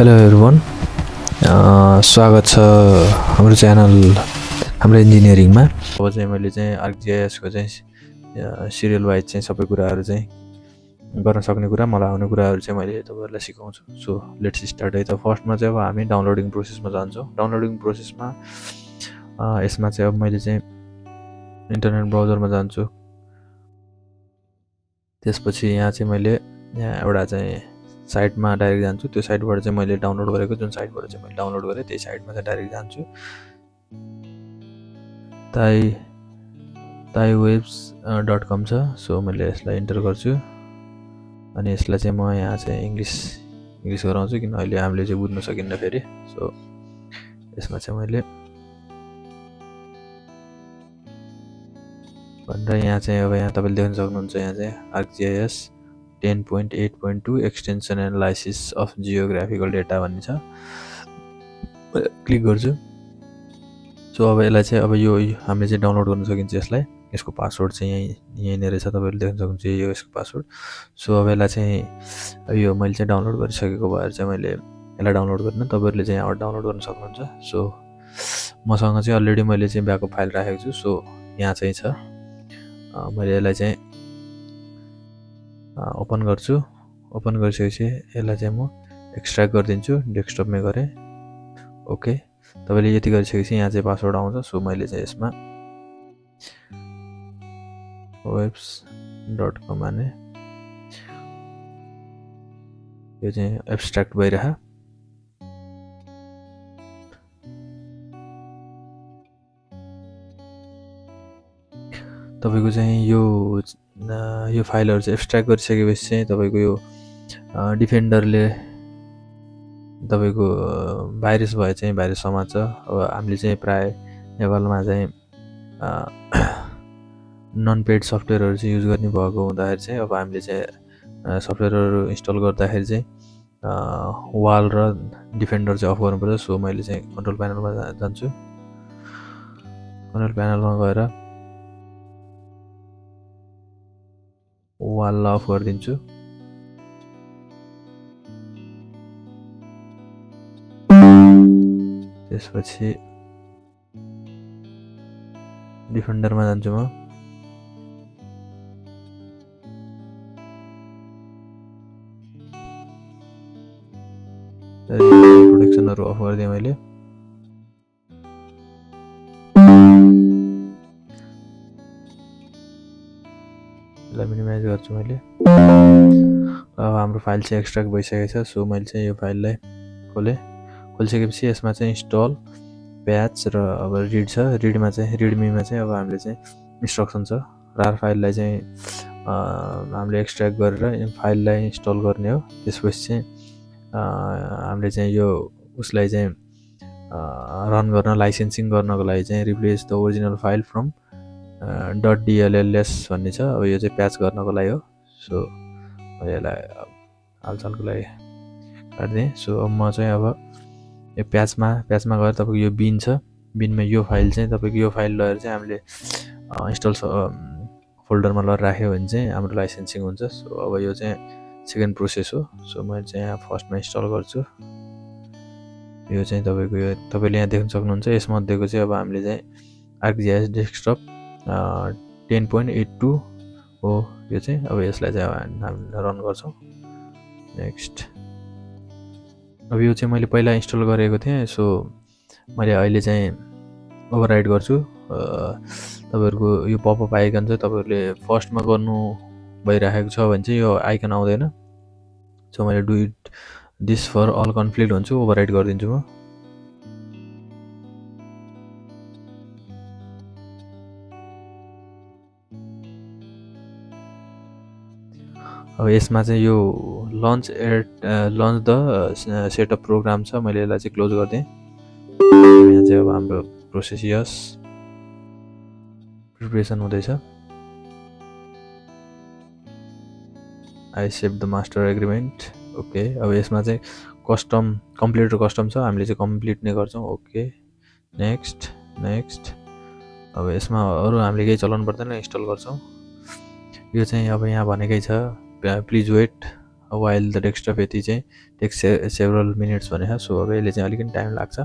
Hello everyone, स्वागत छ हाम्रो च्यानल हाम्रो इन्जिनियरिङमा। अब चाहिँ मैले चाहिँ आर्कजिएसको चाहिँ सिरियल वाइज चाहिँ सबै कुराहरू चाहिँ गर्न सक्ने कुरा, मलाई आउने कुराहरू चाहिँ मैले तपाईँहरूलाई सिकाउँछु। सो लेट्स स्टार्ट है त। फर्स्टमा चाहिँ अब हामी डाउनलोडिङ प्रोसेसमा जान्छौँ। डाउनलोडिङ प्रोसेसमा यसमा चाहिँ अब मैले चाहिँ इन्टरनेट ब्राउजरमा जान्छु। त्यसपछि यहाँ चाहिँ मैले एउटा चाहिँ साइटमा डाइरेक्ट जान्छु। त्यो साइटबाट चाहिँ मैले डाउनलोड गरेको जुन साइटबाट चाहिँ मैले डाउनलोड गरेँ त्यही साइटमा चाहिँ डाइरेक्ट जान्छु। taaiwebs.com छ। सो मैले यसलाई इन्टर गर्छु अनि यसलाई चाहिँ म यहाँ चाहिँ इङ्ग्लिस गराउँछु, किन अहिले हामीले चाहिँ बुझ्न सकिन्न फेरि। सो यसमा चाहिँ मैले भनेर यहाँ चाहिँ अब यहाँ तपाईँले देख्न सक्नुहुन्छ, यहाँ चाहिँ ArcGIS 10.8.2 extension analysis of geographical data भन्ने छ। क्लिक गर्छु। सो अब यसलाई चाहिँ अब यो हामीले चाहिँ डाउनलोड गर्न सकिन्छ। यसको पासवर्ड चाहिँ यहीँ रहेछ, तपाईँहरूले देख्न सक्नुहुन्छ यो यसको पासवर्ड। सो अब यसलाई चाहिँ यो मैले चाहिँ डाउनलोड गरिसकेको भएर चाहिँ मैले यसलाई डाउनलोड गर्न, तपाईँहरूले चाहिँ यहाँबाट डाउनलोड गर्न सक्नुहुन्छ। सो मसँग चाहिँ अलरेडी मैले चाहिँ ब्याकअप फाइल राखेको छु। सो यहाँ चाहिँ छ, मैले यसलाई चाहिँ ओपन गर्छु। ओपन गरिसकेपछि यसलाई चाहिँ म एक्सट्र्याक्ट गरिदिन्छु, डेस्कटपमै गरेँ। ओके, तपाईँले यति गरिसकेपछि यहाँ चाहिँ पासवर्ड आउँछ। सो मैले चाहिँ यसमा webs.com हाने, यो चाहिँ एब्स्ट्र्याक्ट भइरह। तपाईँको चाहिँ यो फाइलहरू चाहिँ एब्स्ट्र्याक्ट गरिसकेपछि चाहिँ तपाईँको यो डिफेन्डरले तपाईँको भाइरस भए चाहिँ भाइरस समात्छ। अब हामीले चाहिँ प्राय नेपालमा चाहिँ नन पेड सफ्टवेयरहरू चाहिँ युज गर्ने भएको हुँदाखेरि चाहिँ अब हामीले चाहिँ सफ्टवेयरहरू इन्स्टल गर्दाखेरि चाहिँ वाल र डिफेन्डर चाहिँ अफ गर्नुपर्छ। सो मैले चाहिँ कन्ट्रोल प्यानलमा जान्छु। कन्ट्रोल प्यानलमा गएर वाललाई अफ गरिदिन्छु। त्यसपछि डिफेन्डरमा जान्छु म। प्रोटेक्सनहरू अफ गरिदिएँ मैले। यसलाई मिनिमाइज गर्छु मैले। अब हाम्रो फाइल चाहिँ एक्सट्र्याक्ट भइसकेको छ। सो मैले चाहिँ यो फाइललाई खोलिसकेपछि यसमा चाहिँ इन्स्टल प्याच र अब रिड छ। रिडमीमा चाहिँ अब हामीले चाहिँ इन्स्ट्रक्सन छ। रार फाइललाई चाहिँ हामीले एक्सट्र्याक्ट गरेर फाइललाई इन्स्टल गर्ने हो। त्यसपछि चाहिँ हामीले चाहिँ यो उसलाई चाहिँ रन गर्न, लाइसेन्सिङ गर्नको लागि चाहिँ replace the original file from .dlls भन्ने छ। अब यो चाहिँ प्याच गर्नको लागि हो। सो मैले यसलाई हालचालको लागि काट्दिएँ। सो अब म चाहिँ अब यो प्याचमा गएर तपाईँको यो बिन छ, बिनमा यो फाइल चाहिँ तपाईँको यो फाइल लगेर चाहिँ हामीले इन्स्टल फोल्डरमा लगेर राख्यो भने चाहिँ हाम्रो लाइसेन्सिङ हुन्छ। सो अब यो चाहिँ सेकेन्ड प्रोसेस हो। सो मैले चाहिँ यहाँ फर्स्टमा इन्स्टल गर्छु। यो चाहिँ तपाईँको यो तपाईँले यहाँ देख्न सक्नुहुन्छ। यसमध्येको चाहिँ अब हामीले चाहिँ ArcGIS डेस्कटप 10.82 हो यो चाहिँ। अब यसलाई चाहिँ हामी रन गर्छौँ। नेक्स्ट, अब यो चाहिँ मैले पहिला इन्स्टल गरेको थिएँ। सो मैले अहिले चाहिँ ओभरराइड गर्छु। तपाईँहरूको यो पपअप आइकन चाहिँ तपाईँहरूले फर्स्टमा गर्नु भइराखेको छ भने चाहिँ यो आइकन आउँदैन। सो मैले do it this for all conflict भन्छु, ओभरराइड गरिदिन्छु म। अब यसमा चाहिँ यो लन्च द सेटअप प्रोग्राम छ। मैले यसलाई चाहिँ क्लोज गरिदिएँ। यहाँ चाहिँ अब हाम्रो प्रोसेस यस प्रिपरेसन हुँदैछ। I save the master agreement. Okay, अब यसमा चाहिँ कम्प्लिट र कस्टम छ। हामीले चाहिँ कम्प्लिट नै गर्छौँ। Okay, next. अब यसमा अरू हामीले केही चलाउनु पर्दैन, इन्स्टल गर्छौँ। यो चाहिँ अब यहाँ भनेकै छ please wait while the desktop यति चाहिँ takes several minutes भनेको छ। सो अब यसले चाहिँ अलिकति टाइम लाग्छ।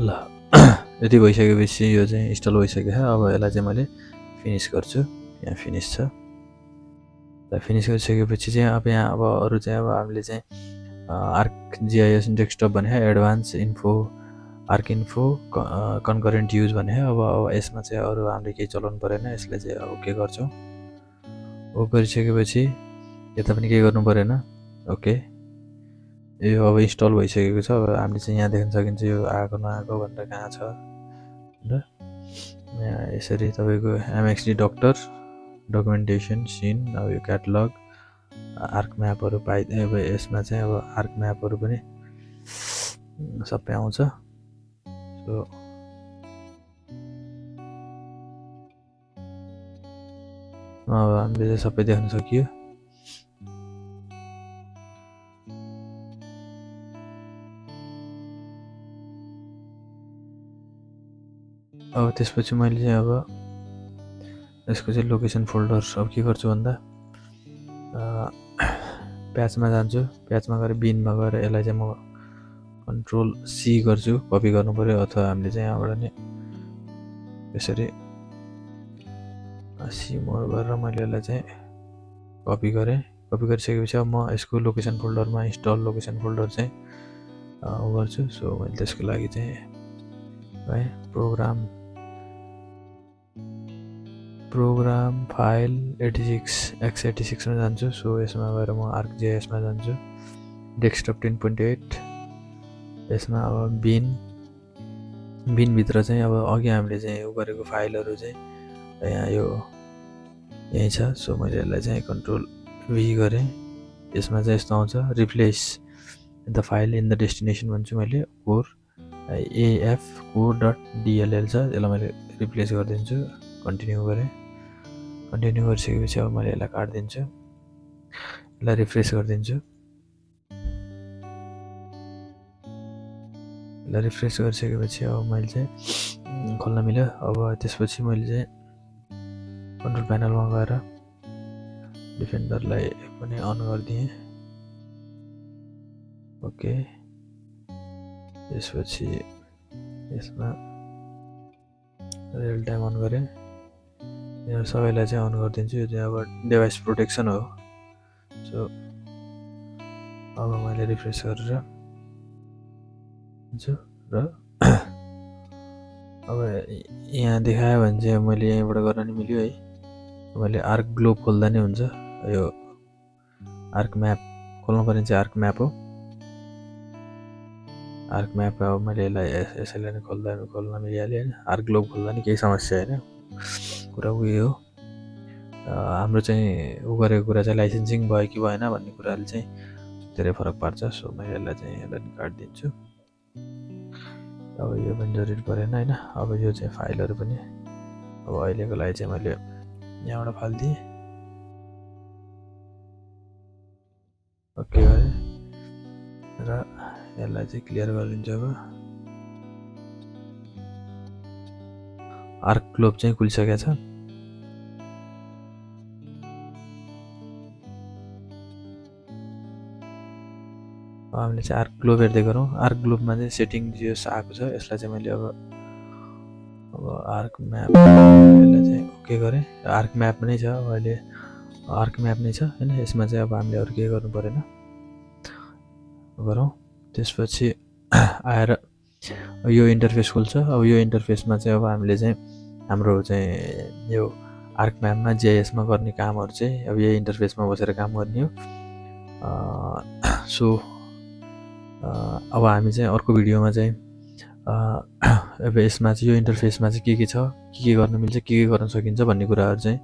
ल यति भइसकेपछि यो चाहिँ इन्स्टल भइसकेको छ। अब यसलाई चाहिँ मैले फिनिस गर्छु। यहाँ फिनिस छ। ल फिनिस गरिसकेपछि चाहिँ अब यहाँ अब अरू चाहिँ अब हामीले चाहिँ ArcGIS डेस्कटप भने advance info arc info concurrent use भने अब यसमा चाहिँ अरू हामीले केही चलाउनु परेन। यसलाई चाहिँ ओके गर्छौँ। ओके गरिसकेपछि यता पनि केही गर्नु परेन। ओके यो अब इन्स्टल भइसकेको छ। अब हामीले चाहिँ यहाँ देख्न सकिन्छ यो आएको नआएको भनेर कहाँ छ र यहाँ यसरी तपाईँको एमएक्सडी डक्टर डकुमेन्टेसन सिन अब यो क्याटलग आर्क म्यापहरू अब यसमा चाहिँ अब आर्क म्यापहरू पनि सबै आउँछ। सो अब हामीले चाहिँ सबै देख्न सकियो। अब त्यसपछि मैले चाहिँ अब यसको चाहिँ लोकेसन फोल्डर अब के गर्छु भन्दा प्याचमा जान्छु। प्याचमा गएर बिनमा गएर यसलाई चाहिँ म कन्ट्रोल सी गर्छु। कपी गर्नु पर्यो अथवा हामीले चाहिँ यहाँबाट नै यसरी सी मोड गरेर मैले यसलाई चाहिँ कपी गरेँ। कपी गरिसकेपछि अब म यसको लोकेसन फोल्डरमा इन्स्टल लोकेसन फोल्डर चाहिँ गर्छु। सो मैले त्यसको लागि चाहिँ है प्रोग्राम फाइल 86 मा जान्छु। सो यसमा गएर म ArcGIS मा जान्छु। डेस्कटप 10.8 यसमा अब बिनभित्र चाहिँ अब अघि हामीले चाहिँ उ गरेको फाइलहरू चाहिँ यहाँ यहीँ छ। सो मैले यसलाई चाहिँ कन्ट्रोल भी गरेँ। यसमा चाहिँ यस्तो आउँछ replace the file in the destination भन्छु मैले। कोर AF core.dll छ। यसलाई मैले रिप्लेस गरिदिन्छु। कन्टिन्यू गरेँ। कन्टिन्यू गरिसकेपछि अब मैले यसलाई काटिदिन्छु। यसलाई रिफ्रेस गरिदिन्छु। यसलाई रिफ्रेस गरिसकेपछि अब मैले चाहिँ खोल्न मिल्यो। अब त्यसपछि मैले चाहिँ कन्ट्रोल प्यानलमा गएर डिफेन्डरलाई पनि अन गरिदिएँ। ओके त्यसपछि यसमा रियल टाइम अन गरेँ। यहाँ सबैलाई चाहिँ अन गरिदिन्छु। यो चाहिँ अब डिभाइस प्रोटेक्सन हो। सो अब मैले रिफ्रेस गरेर र अब यहाँ देखायो भने चाहिँ मैले यहीँबाट गर्न नि मिल्यो है। मैले आर्क ग्लोब खोल्दा नै हुन्छ। यो आर्क म्याप खोल्नु पर्ने चाहिँ आर्क म्याप हो। आर्क म्याप अब मैले यसैलाई नै खोल्न मिलिहाल्यो होइन। आर्क ग्लोब खोल्दा नि केही समस्या होइन। कुरा उयो हो। हाम्रो चाहिँ उ गरेको कुरा चाहिँ लाइसेन्सिङ भयो कि भएन भन्ने कुराले चाहिँ धेरै फरक पार्छ। सो मैले यसलाई चाहिँ यसलाई काटिदिन्छु। अब यो पनि जरुरी परेन होइन। अब यो चाहिँ फाइलहरू पनि अब अहिलेको लागि चाहिँ मैले यहाँबाट फालिदिएँ, ओके गरेँ र यसलाई चाहिँ क्लियर गरिदिन्छु। अब आर्क ग्लोब चाहिँ खुलिसकेको छ। हामीले चाहिँ आर्क ग्लोब हेर्दै गरौँ। आर्क ग्लोबमा चाहिँ सेटिङ जियोस आएको छ, यसलाई चाहिँ मैले अब आर्क म्याप यसलाई चाहिँ ओके गरेँ। आर्क म्याप नै छ, अहिले आर्क म्याप नै छ होइन। यसमा चाहिँ अब हामीले अरू केही गर्नु परेन, गरौँ। त्यसपछि आएर यो इन्टरफेस खुल्छ। अब यो इन्टरफेसमा चाहिँ अब हामीले चाहिँ हाम्रो चाहिँ यो आर्क म्यापमा जिआइएसमा गर्ने कामहरू चाहिँ अब यही इन्टरफेसमा बसेर काम गर्ने हो। सो अब हामी चाहिँ अर्को भिडियोमा चाहिँ अब यसमा चाहिँ यो इन्टरफेसमा चाहिँ के छ, के गर्न मिल्छ, के गर्न सकिन्छ भन्ने कुराहरू चाहिँ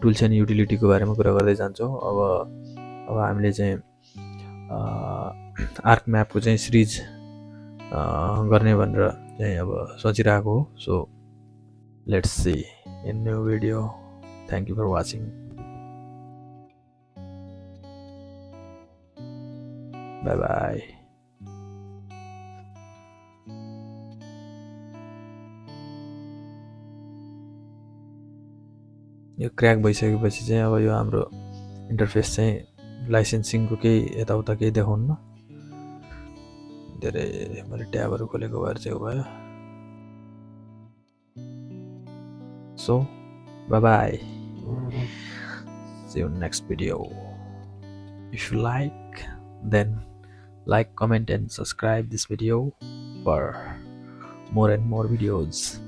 टुल्स एन्ड युटिलिटीको बारेमा कुरा गर्दै जान्छौँ। अब हामीले चाहिँ आर्क म्यापको चाहिँ सिरिज गर्ने भनेर चाहिँ अब सोचिरहेको हो। So let's see in new video. Thank you for watching. Bye bye. यो क्र्याक भइसकेपछि चाहिँ अब यो हाम्रो इन्टरफेस चाहिँ लाइसेन्सिङको केही यताउता केही देखाउन्न, धेरै मैले ट्याबहरू खोलेको भएर चाहिँ भयो। So by by, see you next video. If you like, then like, comment and subscribe this video for more and more videos.